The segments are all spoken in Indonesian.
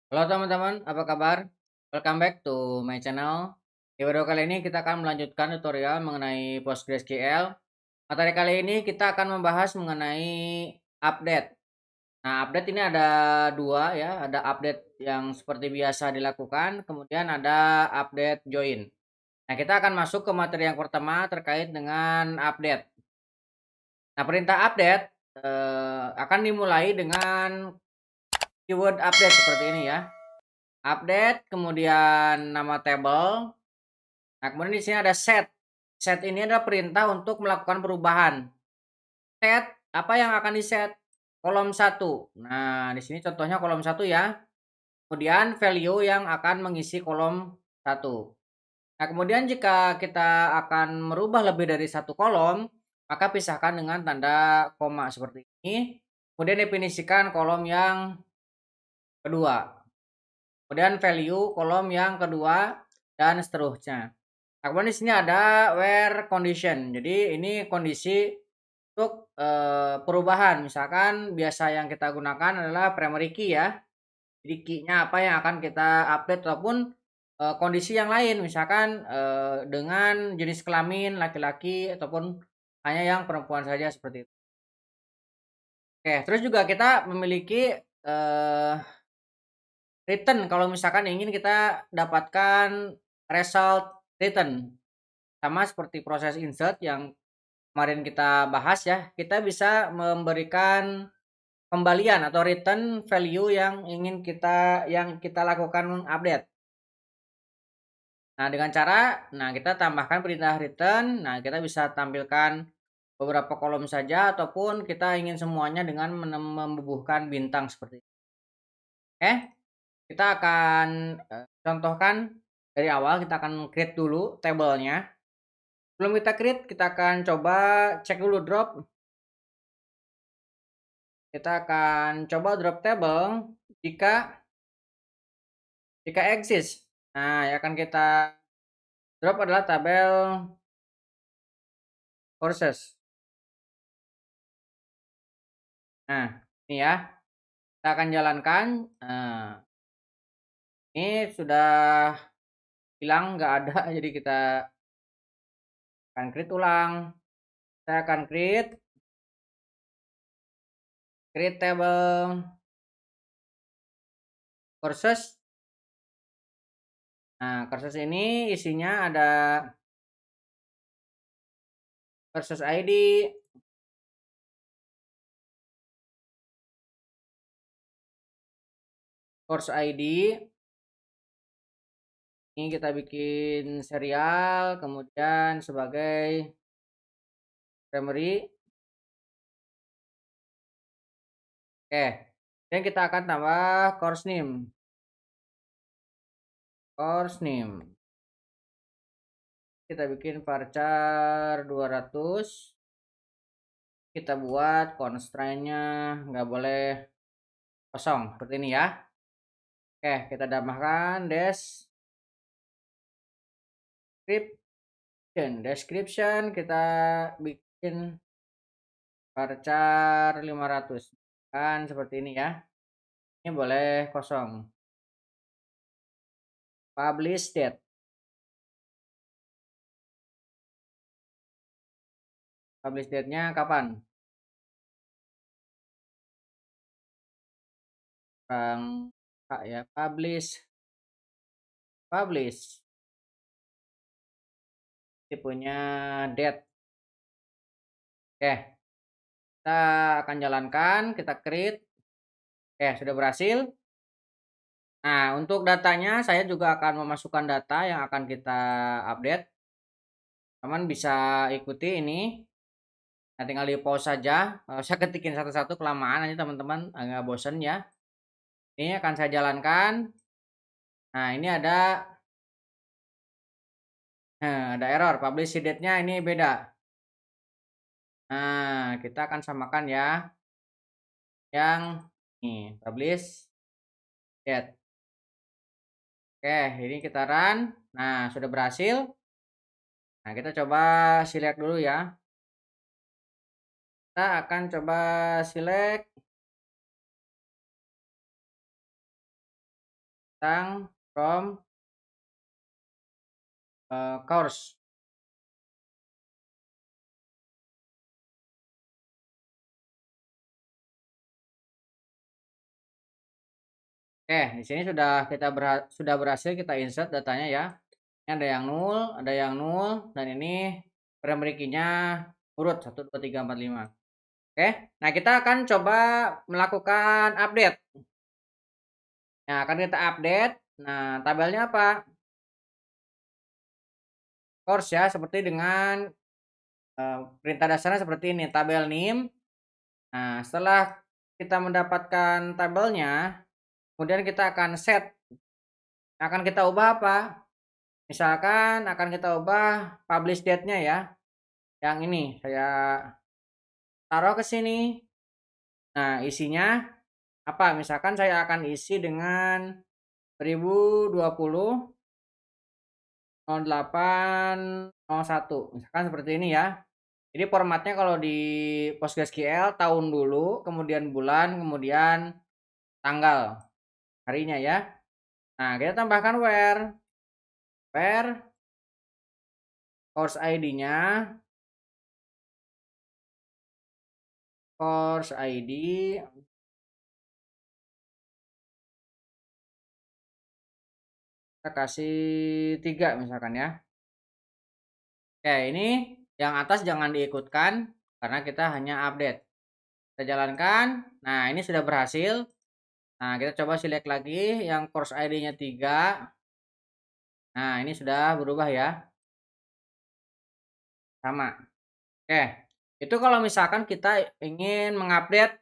Halo teman-teman, apa kabar? Welcome back to my channel. Di video kali ini kita akan melanjutkan tutorial mengenai PostgreSQL. Materi kali ini kita akan membahas mengenai update. Nah, update ini ada dua ya, ada update yang seperti biasa dilakukan, kemudian ada update join. Nah, kita akan masuk ke materi yang pertama terkait dengan update. Nah, perintah update akan dimulai dengan keyword update seperti ini ya. Update, kemudian nama table. Nah, kemudian di sini ada set. Set ini adalah perintah untuk melakukan perubahan. Set, apa yang akan di-set? Kolom satu. Nah, di sini contohnya kolom satu ya. Kemudian value yang akan mengisi kolom satu. Nah, kemudian jika kita akan merubah lebih dari satu kolom, maka pisahkan dengan tanda koma seperti ini. Kemudian definisikan kolom yang kedua. Kemudian value kolom yang kedua dan seterusnya. Nah, kemudian di sini ada where condition. Jadi ini kondisi untuk perubahan. Misalkan biasa yang kita gunakan adalah primary key ya. Jadi key-nya apa yang akan kita update ataupun kondisi yang lain. Misalkan dengan jenis kelamin laki-laki ataupun hanya yang perempuan saja seperti itu. Oke, terus juga kita memiliki return kalau misalkan ingin kita dapatkan result return. Sama seperti proses insert yang kemarin kita bahas ya, kita bisa memberikan kembalian atau return value yang kita lakukan update. Nah, dengan cara kita tambahkan perintah return, nah kita bisa tampilkan beberapa kolom saja ataupun kita ingin semuanya dengan membubuhkan bintang seperti itu. Oke, kita akan contohkan dari awal, kita akan create dulu tabelnya. Sebelum kita create, kita akan coba cek dulu drop. Kita akan coba drop table jika jika exist. Nah, yang akan kita drop adalah tabel courses. Nah, ini ya. Kita akan jalankan. Nah, ini sudah hilang, nggak ada. Jadi kita akan create ulang. Saya akan create table courses. Nah, courses ini isinya ada courses ID, course ID. Ini kita bikin serial, kemudian sebagai primary. Oke, dan kita akan tambah course name. Course name. Kita bikin varchar 200. Kita buat constraint-nya nggak boleh kosong seperti ini ya. Oke, kita tambahkan description kita bikin varchar 500 kan seperti ini ya. Ini boleh kosong. Publish date. Publish date-nya kapan? Bang Kak ya, publish tipenya date. Oke, kita akan jalankan, kita create. Oke, sudah berhasil. Nah, untuk datanya saya juga akan memasukkan data yang akan kita update. Teman bisa ikuti ini. Nah, tinggal di pause saja. Saya ketikin satu-satu, kelamaan nanti teman-teman agak bosen ya. Ini akan saya jalankan. Nah, ini ada error. Publish date-nya ini beda. Nah, kita akan samakan ya. Yang ini publish date. Oke, ini kita run. Nah, sudah berhasil. Nah, kita coba select dulu ya. Kita akan coba select tentang from course. Oke, di sini sudah berhasil kita insert datanya ya. Ini ada yang nol, dan ini primary key-nya urut 1, 2, 3, 4, 5. Oke, nah kita akan coba melakukan update. Nah, akan kita update. Nah, tabelnya apa? Course ya, seperti dengan perintah dasarnya seperti ini, tabel name. Nah, setelah kita mendapatkan tabelnya, kemudian kita akan set. Akan kita ubah apa? Misalkan akan kita ubah publish date-nya ya. Yang ini saya taruh ke sini. Nah, isinya apa? Misalkan saya akan isi dengan 2020 08 01. Misalkan seperti ini ya. Jadi formatnya kalau di PostgreSQL tahun dulu, kemudian bulan, kemudian tanggal harinya ya. Nah, kita tambahkan where course ID-nya, course ID, kita kasih 3 misalkan ya. Oke, ini yang atas jangan diikutkan karena kita hanya update. Kita jalankan. Nah, ini sudah berhasil. Nah, kita coba select lagi yang course ID-nya 3. Nah, ini sudah berubah ya. Sama. Oke. Itu kalau misalkan kita ingin mengupdate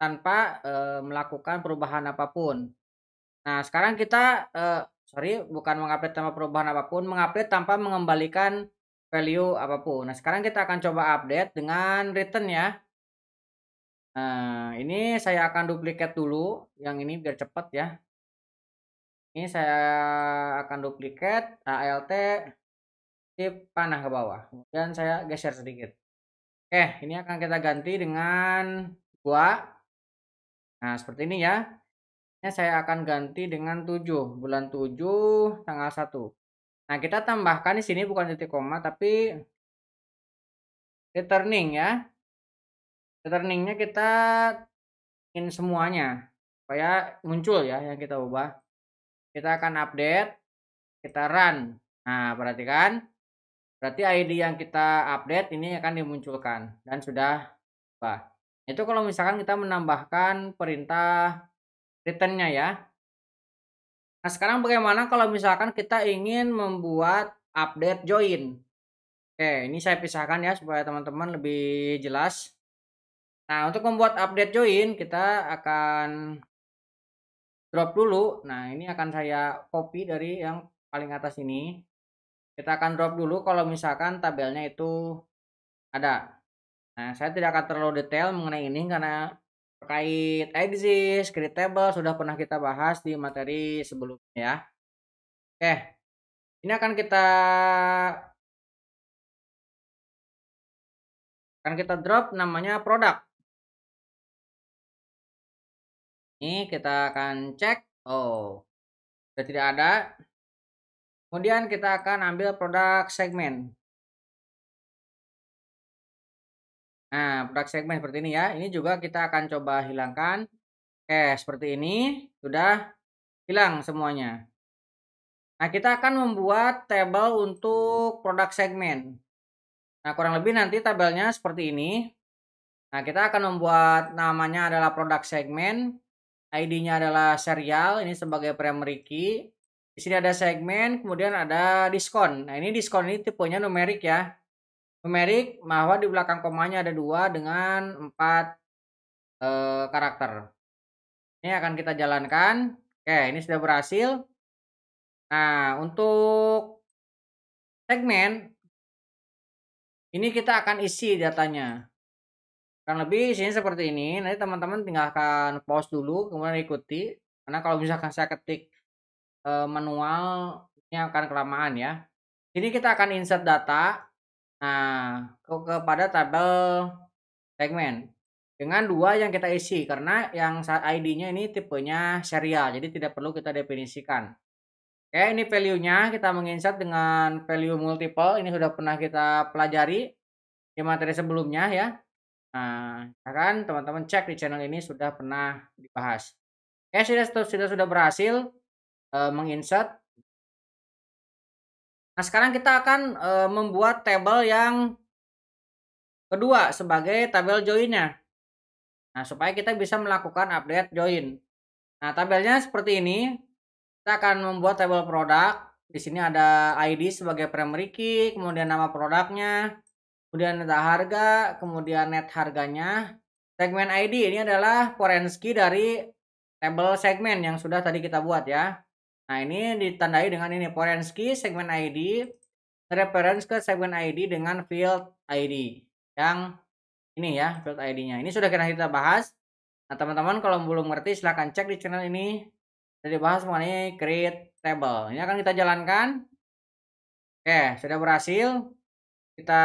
tanpa melakukan perubahan apapun. Nah, sekarang kita sorry, bukan mengupdate tanpa perubahan apapun, mengupdate tanpa mengembalikan value apapun. Nah, sekarang kita akan coba update dengan return ya. Nah, ini saya akan duplikat dulu yang ini biar cepat ya. Ini saya akan duplikat alt shift panah ke bawah. Kemudian saya geser sedikit. Oke, ini akan kita ganti dengan 2. Nah, seperti ini ya. Ini saya akan ganti dengan 7, bulan 7 tanggal 1. Nah, kita tambahkan di sini bukan titik koma tapi returning ya. Returningnya kita in semuanya supaya muncul ya yang kita ubah. Kita akan update, kita run. Nah, perhatikan. Berarti ID yang kita update ini akan dimunculkan dan sudah ubah. Itu kalau misalkan kita menambahkan perintah return-nya ya. Nah, sekarang bagaimana kalau misalkan kita ingin membuat update join? Oke, ini saya pisahkan ya supaya teman-teman lebih jelas. Nah, untuk membuat update join, kita akan drop dulu. Nah, ini akan saya copy dari yang paling atas ini. Kita akan drop dulu kalau misalkan tabelnya itu ada. Nah, saya tidak akan terlalu detail mengenai ini karena terkait exist, create table sudah pernah kita bahas di materi sebelumnya ya. Oke, ini akan kita drop namanya produk. Ini kita akan cek. Oh, sudah tidak ada. Kemudian kita akan ambil produk segmen. Nah, produk segmen seperti ini ya. Ini juga kita akan coba hilangkan. Oke, seperti ini. Sudah hilang semuanya. Nah, kita akan membuat tabel untuk produk segmen. Nah, kurang lebih nanti tabelnya seperti ini. Nah, kita akan membuat namanya adalah produk segmen. ID-nya adalah serial, ini sebagai primary key. Di sini ada segmen, kemudian ada diskon. Nah, ini diskon ini tipenya numerik ya. Numerik bahwa di belakang komanya ada 2 dengan 4 karakter. Ini akan kita jalankan. Oke, ini sudah berhasil. Nah, untuk segmen ini kita akan isi datanya. Kurang lebih isinya seperti ini. Nanti teman-teman tinggalkan pause dulu, kemudian ikuti. Karena kalau misalkan saya ketik manual, ini akan kelamaan ya. Ini kita akan insert data. Nah, kepada tabel segmen. dengan dua yang kita isi karena yang ID-nya ini tipenya serial, jadi tidak perlu kita definisikan. Oke, ini value-nya kita menginsert dengan value multiple, ini sudah pernah kita pelajari di materi sebelumnya ya. Nah, kan teman-teman cek di channel ini sudah pernah dibahas. Oke, sudah berhasil menginsert. Nah, sekarang kita akan membuat tabel yang kedua sebagai tabel join-nya. Nah, supaya kita bisa melakukan update join. Nah, tabelnya seperti ini. Kita akan membuat tabel produk. Di sini ada ID sebagai primary key, kemudian nama produknya, kemudian ada harga, kemudian net harganya. Segmen ID ini adalah foreign key dari tabel segmen yang sudah tadi kita buat ya. Nah, ini ditandai dengan ini foreign key segmen ID reference ke segmen ID dengan field ID yang ini ya, field ID-nya. Ini sudah kita bahas. Nah, teman-teman kalau belum ngerti silahkan cek di channel ini. Sudah dibahas mengenai create table. Ini akan kita jalankan. Oke, sudah berhasil. Kita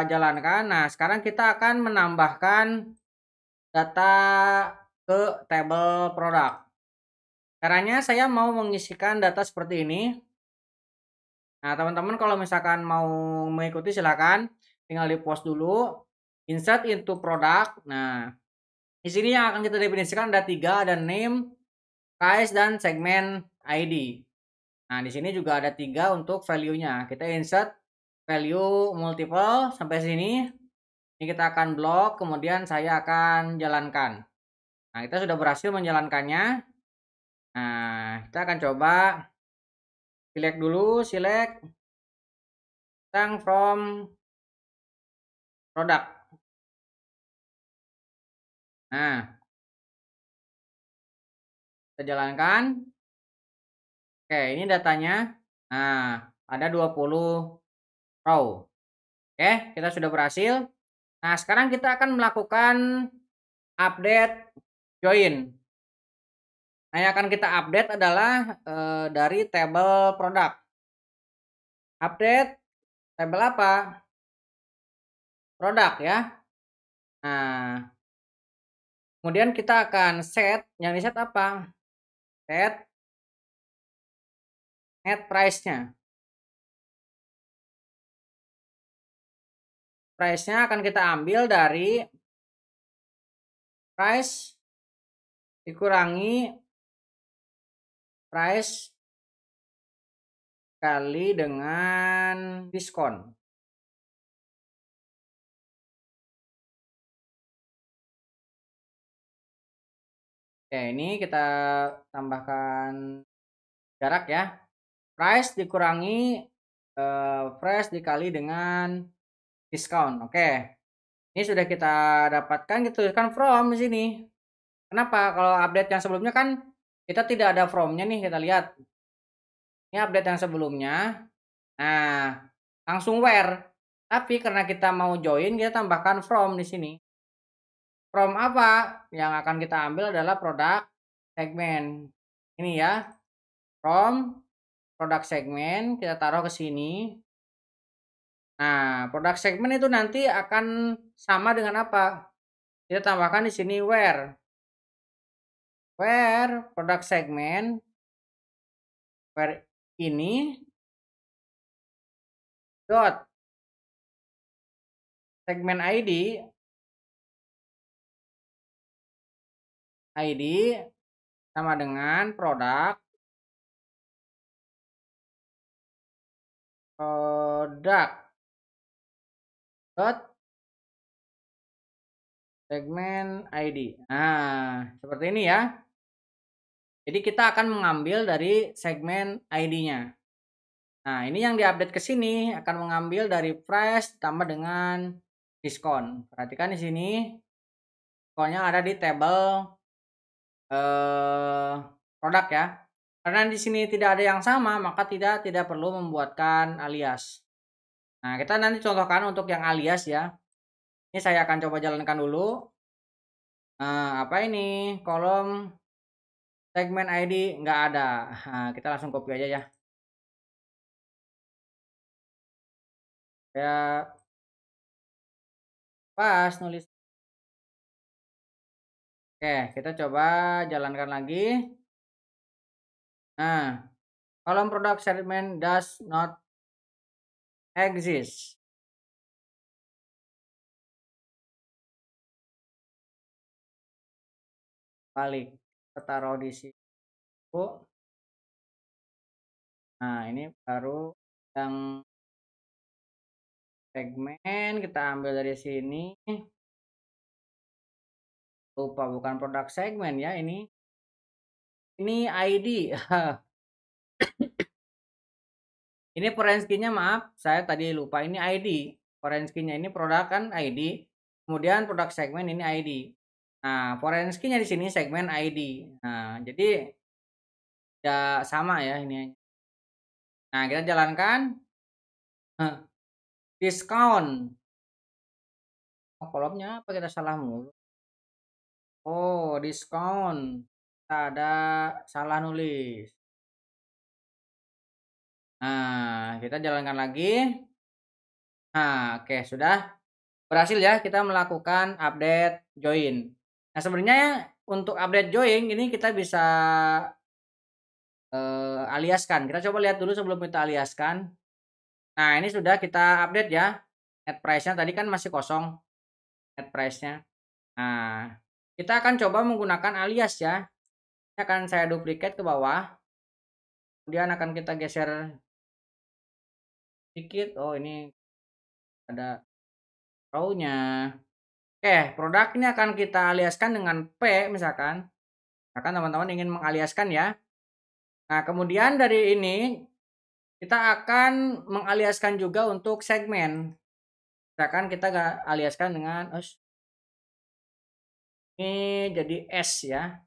jalankan. Nah, sekarang kita akan menambahkan data ke table produk. Caranya saya mau mengisikan data seperti ini. Nah, teman-teman kalau misalkan mau mengikuti silakan tinggal di post dulu. Insert into product. Nah, di sini yang akan kita definisikan ada 3, ada name, price, dan segmen ID. Nah, di sini juga ada 3 untuk value-nya. Kita insert value multiple sampai sini. Ini kita akan blok, kemudian saya akan jalankan. Nah, kita sudah berhasil menjalankannya. Nah, kita akan coba select dulu, select tang from product. Nah, kita jalankan. Oke, ini datanya. Nah, ada 20 row. Oke, kita sudah berhasil. Nah, sekarang kita akan melakukan update join. Nah, yang akan kita update adalah dari tabel produk. Update tabel apa? Produk ya. Nah, kemudian kita akan set, yang di set apa? Set net price-nya. Price-nya akan kita ambil dari price dikurangi price kali dengan diskon. Oke, ini kita tambahkan jarak ya. Price dikurangi price dikali dengan diskon. Oke. Ini sudah kita dapatkan, kita tuliskan from di sini. Kenapa? Kalau update yang sebelumnya kan kita tidak ada from-nya nih, kita lihat. Ini update yang sebelumnya. Nah, langsung where. Tapi karena kita mau join, kita tambahkan from di sini. From apa? Yang akan kita ambil adalah produk segmen. Ini ya. From produk segmen kita taruh ke sini. Nah, produk segmen itu nanti akan sama dengan apa? Kita tambahkan di sini where. Where produk segmen where ini dot segmen ID sama dengan produk dot segmen ID. Nah, seperti ini ya. Jadi kita akan mengambil dari segmen ID-nya. Nah, ini yang diupdate ke sini akan mengambil dari price ditambah dengan diskon. Perhatikan di sini diskonnya ada di tabel produk ya. Karena di sini tidak ada yang sama, maka tidak perlu membuatkan alias. Nah, kita nanti contohkan untuk yang alias ya. Ini saya akan coba jalankan dulu. Apa ini? Kolom segmen ID nggak ada. Nah, kita langsung copy aja ya. Ya, pas nulis. Oke, kita coba jalankan lagi. Nah, kolom product segment does not exist. Balik, kita taruh di situ. Nah, ini baru yang segmen kita ambil dari sini. Lupa bukan produk segmen ya ini. Ini ID. Ini foreign key-nya maaf, saya tadi lupa ini ID. Foreign key-nya ini produk kan ID. Kemudian produk segmen ini ID. Nah, foreign key-nya di sini segmen ID. Nah, jadi ya sama ya ini. Nah, kita jalankan. Diskon. Oh, kolomnya apa kita salah mulu? Oh, diskon. Kita ada salah nulis. Nah, kita jalankan lagi. Nah, oke, sudah berhasil ya kita melakukan update join. Nah, sebenarnya untuk update join ini kita bisa aliaskan. Kita coba lihat dulu sebelum kita aliaskan. Nah, ini sudah kita update ya. Net price-nya tadi kan masih kosong net price-nya. Nah, kita akan coba menggunakan alias ya. Ini akan saya duplicate ke bawah. Kemudian akan kita geser sedikit. Oh, ini ada row-nya. Oke, produk ini akan kita aliaskan dengan P misalkan. Misalkan teman-teman ingin mengaliaskan ya. Nah, kemudian dari ini kita akan mengaliaskan juga untuk segmen. Misalkan kita aliaskan dengan ini jadi S ya.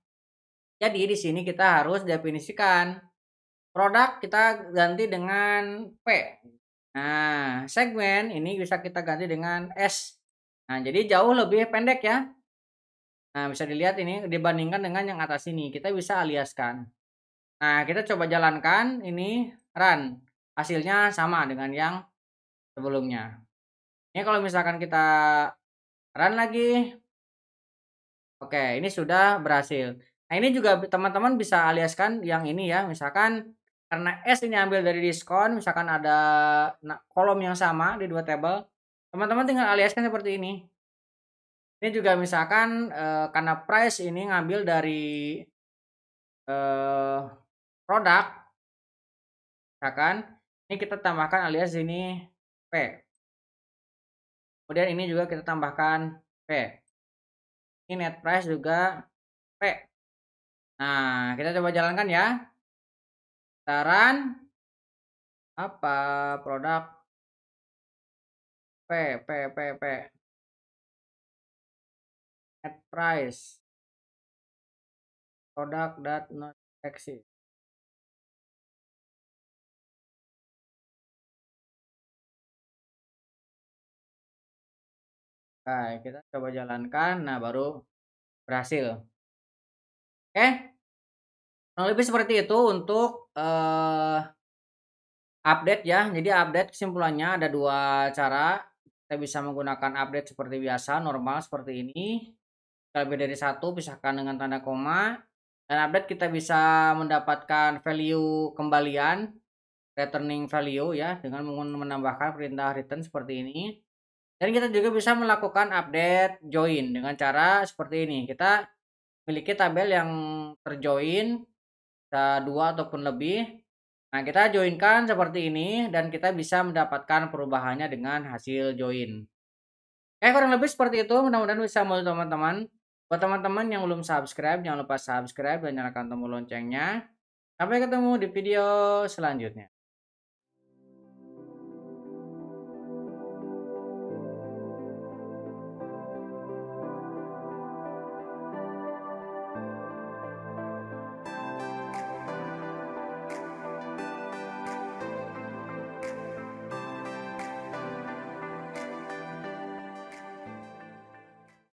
Jadi di sini kita harus definisikan produk kita ganti dengan P. Nah, segmen ini bisa kita ganti dengan S. Nah, jadi jauh lebih pendek ya. Nah, bisa dilihat ini dibandingkan dengan yang atas ini, kita bisa aliaskan. Nah, kita coba jalankan ini run. Hasilnya sama dengan yang sebelumnya. Ini kalau misalkan kita run lagi, oke, ini sudah berhasil. Nah, ini juga teman-teman bisa aliaskan yang ini ya, misalkan karena S ini ambil dari diskon, misalkan ada kolom yang sama di dua tabel, teman-teman tinggal aliaskan seperti ini. Ini juga misalkan karena price ini ngambil dari produk, misalkan ini kita tambahkan alias ini P. Kemudian ini juga kita tambahkan P. Ini net price juga P. Nah, kita coba jalankan ya. Saran apa produk P net price product that not exist. Nah, kita coba jalankan, nah baru berhasil. Oke, kurang lebih seperti itu untuk update ya. Jadi update kesimpulannya ada dua cara. Kita bisa menggunakan update seperti biasa, normal seperti ini. Lebih dari satu, pisahkan dengan tanda koma. Dan update kita bisa mendapatkan value kembalian, returning value ya, dengan menambahkan perintah return seperti ini. Dan kita juga bisa melakukan update join dengan cara seperti ini. Kita memiliki tabel yang terjoin, bisa 2 ataupun lebih. Nah, kita joinkan seperti ini dan kita bisa mendapatkan perubahannya dengan hasil join. Kurang lebih seperti itu, mudah-mudahan bisa membantu teman-teman. Buat teman-teman yang belum subscribe, jangan lupa subscribe dan nyalakan tombol loncengnya. Sampai ketemu di video selanjutnya.